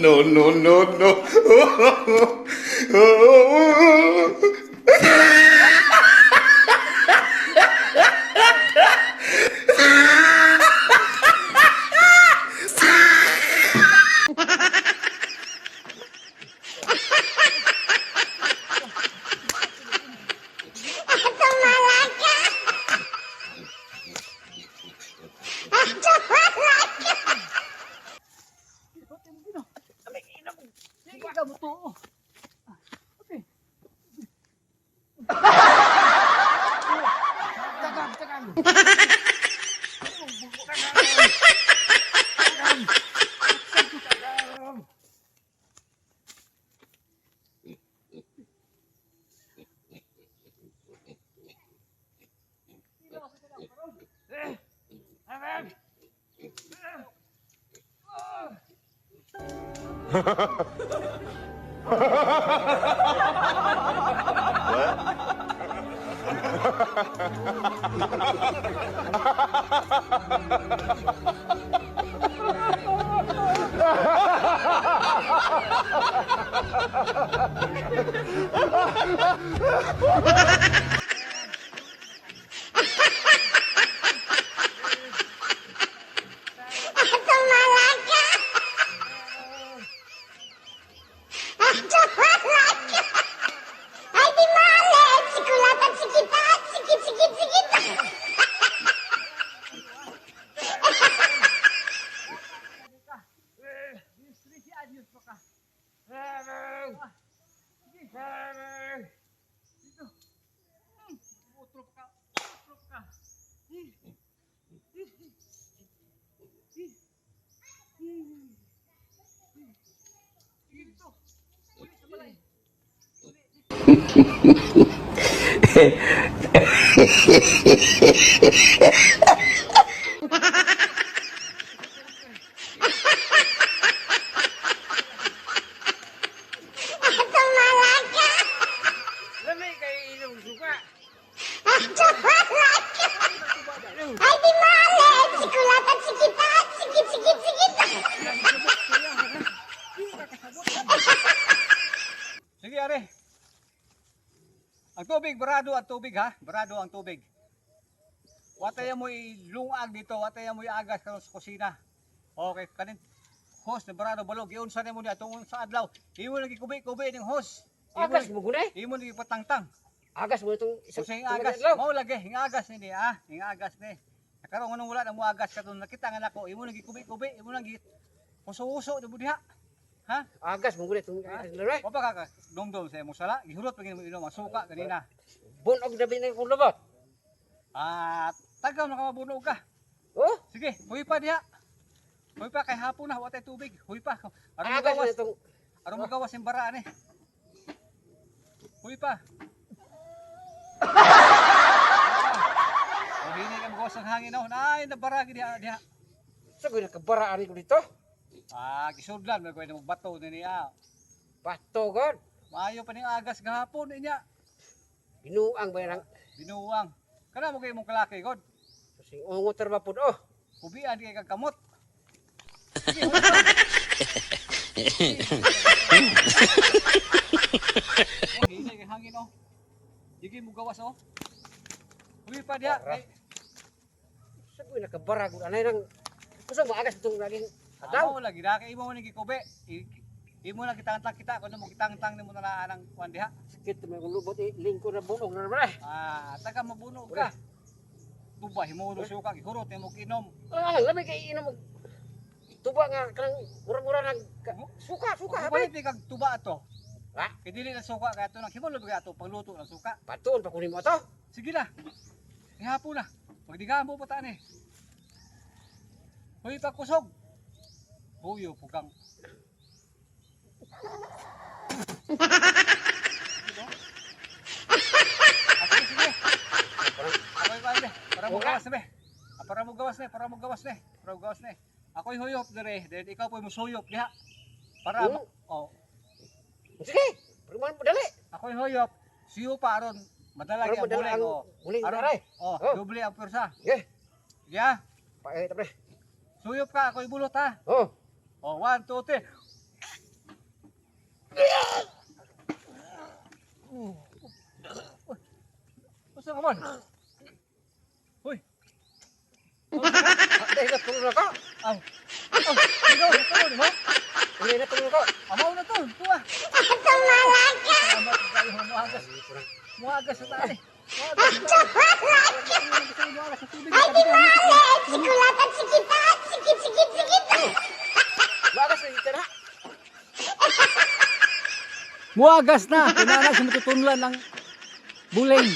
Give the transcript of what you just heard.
No, no, no, no. Sige, are. Ang tubig, barado ang tubig ha. Barado ang tubig. Wataya mo ilungag dito, wataya mo iagas karon sa kusina. Okay, kanin host na barado balog, iunsa nimo niya tungod sa adlaw. Imo lagi kubi-kubi ning host. Agas mo gunay. Imo lagi patangtang. Agas mo itong isang Sa agas, mao lagi hingagas ni ah, hingagas ni. Karon nganong wala na mo agas katon nakita nga nako, imo lagi kubi-kubi, imo lagi uso-uso di diha. Ha? Agas mo gunay itong laray. Wa pa ka domdom sa imong sala, gihurot pa gid mo inom ang suka kanina. Bunog na binay kong lubot. Ah, tagaw na ka mabunog ka. Oh, Sige, huy pa diha. Huy pa kay hapon na watay tubig. Huy pa. Aron agas mo magawas, itong aron magawas yung bara ani. Huy pa. Oh, hindi ka magawas ng hangin oh. Nay, nabara gid diha. sagoy nakabara ari ko dito. Ah, kisudlan may kuwede mo bato ni niya. Bato god. Maayo pa ning agas gahapon niya. Binuang ba yang Binuwang. Kana mo kay imong kalaki god. sing ungot ra ba pud oh. Kubian di kay kamot. Sige, huy pa. Oh, hindi kay hangin oh. Sige mo gawas oh. Huy pa diha. Sagoy nakabara gud anay nang usa mo agas itong naging adaw. Adaw lagi na kay imo ni gikobe. Imo lang kitang-tang kita kuno mo kitang-tang nimo na anang kuan diha. Sakit may lubot lingko na bunog na ba. Ah, taga mabunog ka. Tubay mo suka gihurot mo kinom. Ah, labi kay inom mo. Tuba nga kanang mura-mura nag suka Kung habe. pwede kag tuba ato. Ha? Kay dili na suka kay ato nang himol ba ato pagluto ng suka. Patuon pa kunin mo to. Sige na. Ihapon na. Pagdigaan mo pa ta ni. Hoy pa kusog. Huyo pugang. Sige, sige. Ako'y pwede. Para mo gawas na be. Para mo gawas na, para mo gawas na. Para mo gawas na. Ako'y huyop dire. Then ikaw po mo suyop diha. Para oh. Sige. Perman mo dali. Ako'y huyop. Siyo pa aron madala gyud buling oh. Buling Aron aray. oh, Oh. doble ang pwersa. Ge. Ya. Pae tapre. Suyop ka, ako'y bulot ha. Oh. O, 1, 2, 3. Basta ka man. Uy. Dahil natulog ako. Aw. Aw, ikaw, natulog mo? Hindi natulog ako. Amaw na to, tuwa. Salamat kayo, muagas. Muagas sa tali. Muagas sa tali. Muagas sa tubig. Sikulatan sikitan, sikit. Bagas na dito na. Muagas na. Kailangan siya matutunlan ng buling.